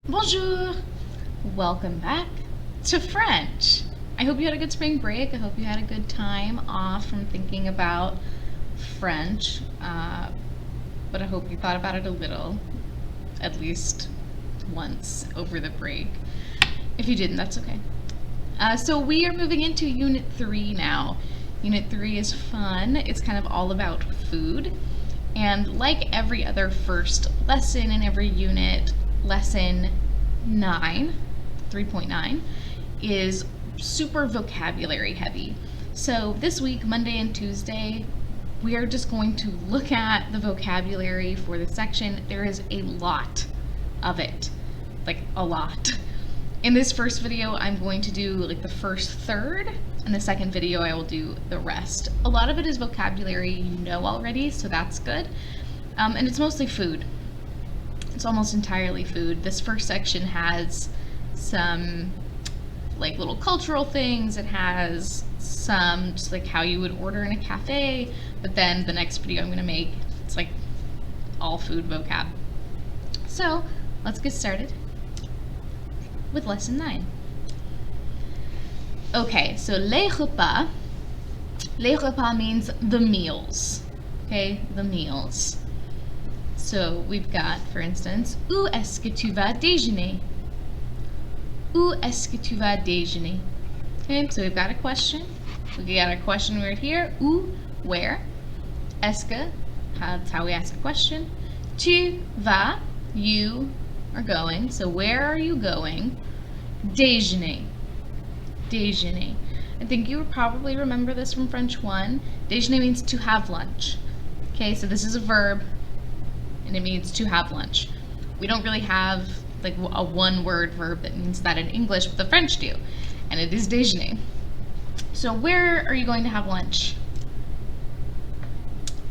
Bonjour! Welcome back to French. I hope you had a good spring break. I hope you had a good time off from thinking about French, but I hope you thought about it a little, at least once over the break. If you didn't, that's okay. So we are moving into Unit 3 now. Unit 3 is fun. It's kind of all about food. And like every other first lesson in every unit, lesson 9, 3.9, is super vocabulary heavy. So this week, Monday and Tuesday, we are just going to look at the vocabulary for the section. There is a lot of it, like a lot. In this first video, I'm going to do like the first third, and the second video I will do the rest. A lot of it is vocabulary you know already, so that's good. And it's mostly food. It's almost entirely food. This first section has some like little cultural things. It has some just like how you would order in a cafe, but then the next video I'm gonna make, it's like all food vocab. So let's get started with lesson 9. Okay, so les repas means the meals. Okay, the meals. So we've got, for instance, où est-ce que tu vas déjeuner? Où est-ce que tu vas déjeuner? Okay, so we've got a question. We got a question word here. Où, where? Est-ce que, that's how we ask a question. Tu vas, you are going. So where are you going? Déjeuner. Déjeuner. I think you would probably remember this from French 1. Déjeuner means to have lunch. Okay, so this is a verb, and it means to have lunch. We don't really have like a one-word verb that means that in English, but the French do, and it is déjeuner. So where are you going to have lunch?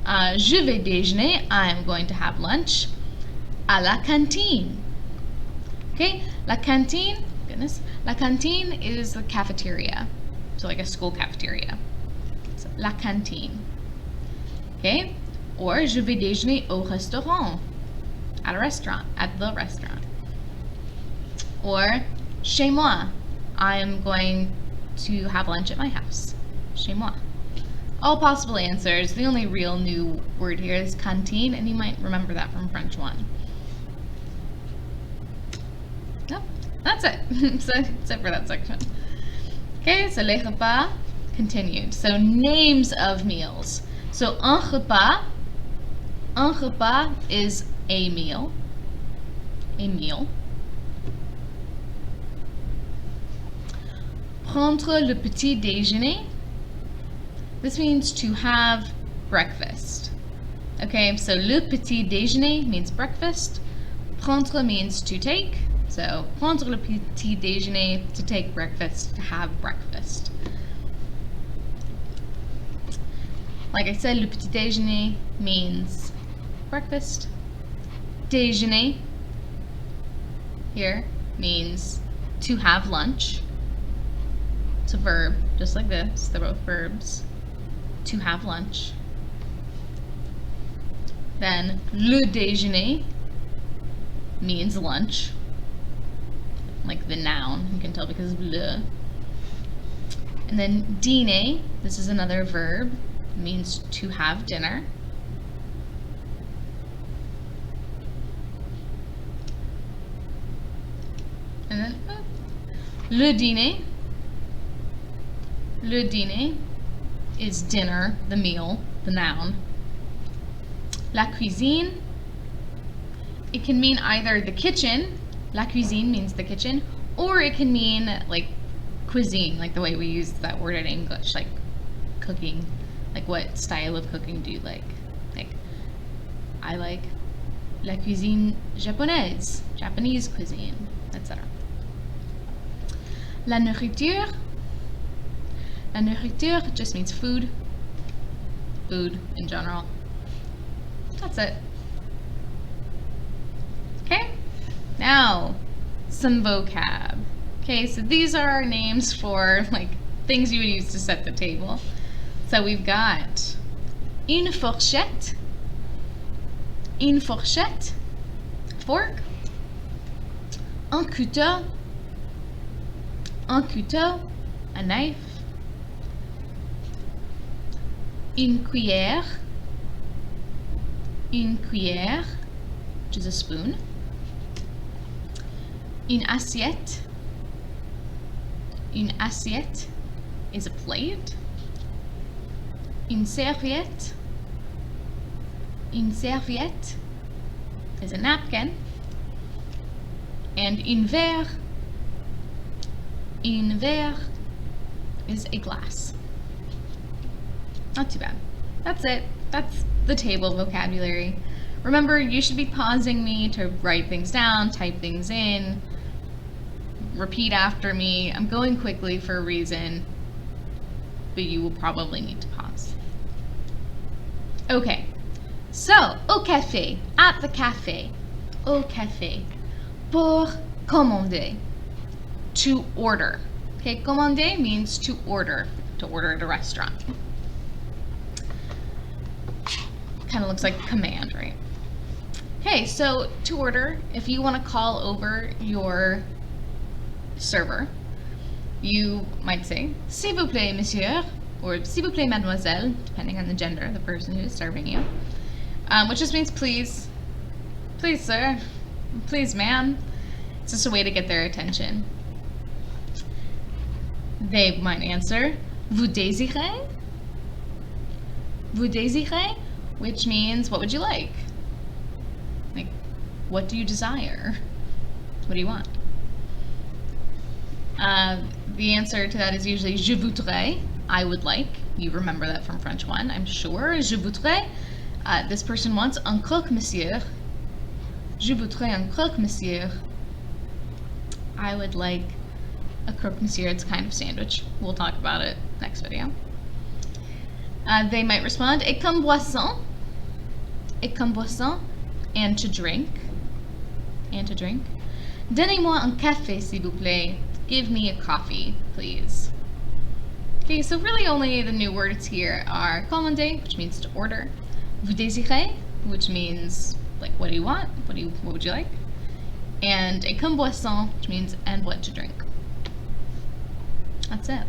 Je vais déjeuner. I am going to have lunch à la cantine. Okay, la cantine, goodness, la cantine is the cafeteria, so like a school cafeteria. So, la cantine. Okay, or je vais déjeuner au restaurant, at a restaurant, at the restaurant. Or chez moi, I am going to have lunch at my house. Chez moi. All possible answers. The only real new word here is cantine, and you might remember that from French 1. Yep, that's it. So that's it for that section. Okay, so les repas continued. So names of meals. So un repas is a meal. A meal. Prendre le petit déjeuner. This means to have breakfast. Okay, so le petit déjeuner means breakfast. Prendre means to take. So prendre le petit déjeuner, to take breakfast, to have breakfast. Like I said, le petit déjeuner means breakfast. Déjeuner here means to have lunch. It's a verb, just like this. They're both verbs. To have lunch. Then le déjeuner means lunch. Like the noun, you can tell because of le. And then dîner, this is another verb, means to have dinner. And then le dîner. Le dîner is dinner, the meal, the noun. La cuisine, it can mean either the kitchen, la cuisine means the kitchen, or it can mean like cuisine, like the way we use that word in English, like cooking. Like what style of cooking do you like? Like, I like la cuisine japonaise, Japanese cuisine, etc. La nourriture. La nourriture just means food. Food in general. That's it. Okay, now some vocab. Okay, so these are our names for like things you would use to set the table. So we've got une fourchette, fork, Un couteau. Un couteau, a knife. Une cuillère. Une cuillère, which is a spoon. Une assiette. Une assiette is a plate. Une serviette. Une serviette is a napkin. And un verre. Un verre is a glass. Not too bad. That's it. That's the table vocabulary. Remember, you should be pausing me to write things down, type things in, repeat after me. I'm going quickly for a reason, but you will probably need to pause. Okay, so, au café, at the cafe, au café, pour commander, to order. Okay, commander means to order at a restaurant. Kind of looks like command, right? Okay, so to order, if you want to call over your server, you might say, s'il vous plaît, monsieur, or s'il vous plaît, mademoiselle, depending on the gender of the person who is serving you, which just means please, please, sir, please, ma'am. It's just a way to get their attention. They might answer, vous désirez? Vous désirez? Which means, what would you like? Like, what do you desire? What do you want? The answer to that is usually je voudrais, I would like. You remember that from French 1, I'm sure. Je voudrais. This person wants un croque monsieur. Je voudrais un croque monsieur. I would like a croque monsieur. It's kind of sandwich. We'll talk about it next video. They might respond, et comme boisson. Et comme boisson, and to drink. And to drink. Donnez-moi un café, s'il vous plaît. Give me a coffee, please. Okay, so really only the new words here are commander, which means to order. Vous désirez, which means, like, what do you want? What would you like? And et comme boisson, which means, and what to drink. That's it.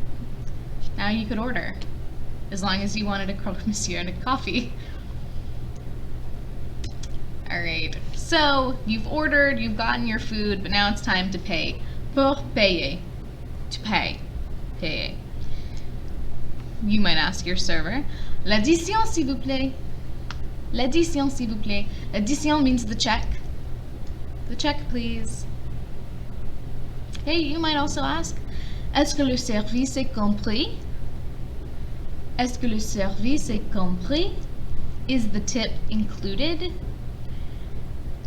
Now you could order, as long as you wanted a croque monsieur and a coffee. Alright, so you've ordered, you've gotten your food, but now it's time to pay. Pour payer. To pay. Payer. You might ask your server, l'addition s'il vous plaît. L'addition s'il vous plaît. L'addition means the check. The check, please. Hey, you might also ask, est-ce que le service est compris? Est-ce que le service est compris? Is the tip included?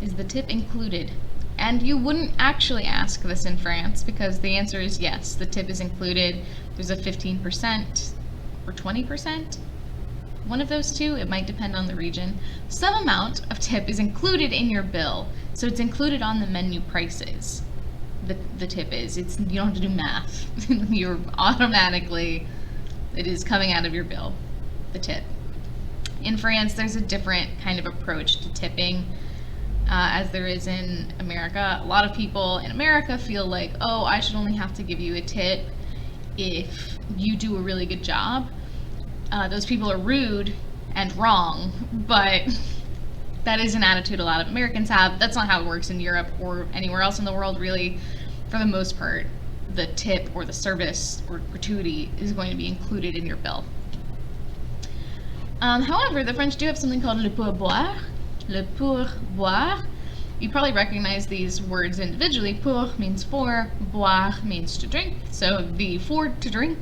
Is the tip included? And you wouldn't actually ask this in France because the answer is yes, the tip is included. There's a 15% or 20%. One of those two, it might depend on the region. Some amount of tip is included in your bill, so it's included on the menu prices. The tip is, you don't have to do math. You're automatically, it is coming out of your bill, the tip. In France, there's a different kind of approach to tipping. As there is in America. A lot of people in America feel like, oh, I should only have to give you a tip if you do a really good job. Those people are rude and wrong, but that is an attitude a lot of Americans have. That's not how it works in Europe or anywhere else in the world, really. For the most part, the tip or the service or gratuity is going to be included in your bill. However, the French do have something called le pourboire. Le pourboire. You probably recognize these words individually. Pour means for, boire means to drink. So the for to drink.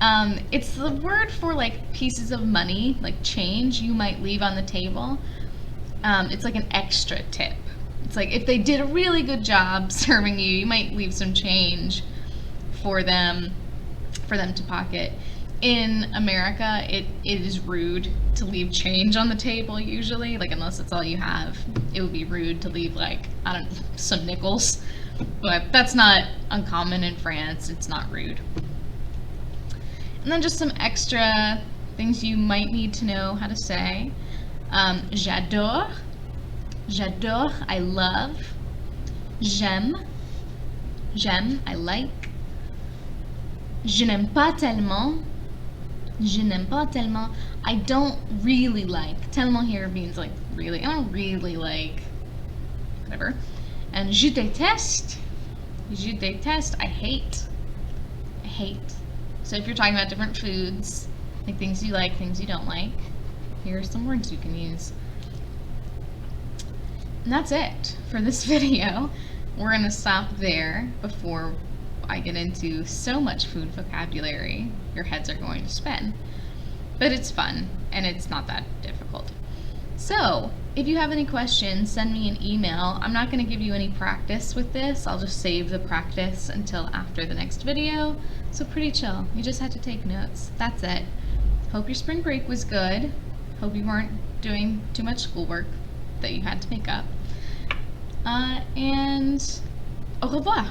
It's the word for like pieces of money, like change you might leave on the table. It's like an extra tip. It's like if they did a really good job serving you, you might leave some change for them to pocket. In America, it is rude to leave change on the table usually, like unless it's all you have. It would be rude to leave like, I don't know, some nickels, but that's not uncommon in France. It's not rude. And then just some extra things you might need to know how to say. J'adore. J'adore, I love. J'aime. J'aime, I like. Je n'aime pas tellement. Je n'aime pas tellement. I don't really like. Tellement here means like really. I don't really like. Whatever. And je déteste. Je déteste. I hate. I hate. So if you're talking about different foods, like things you like, things you don't like, here are some words you can use. And that's it for this video. We're going to stop there before I get into so much food vocabulary your heads are going to spin. But it's fun, and it's not that difficult. So, if you have any questions, send me an email. I'm not going to give you any practice with this. I'll just save the practice until after the next video. So pretty chill. You just had to take notes. That's it. Hope your spring break was good. Hope you weren't doing too much schoolwork that you had to make up. And au revoir.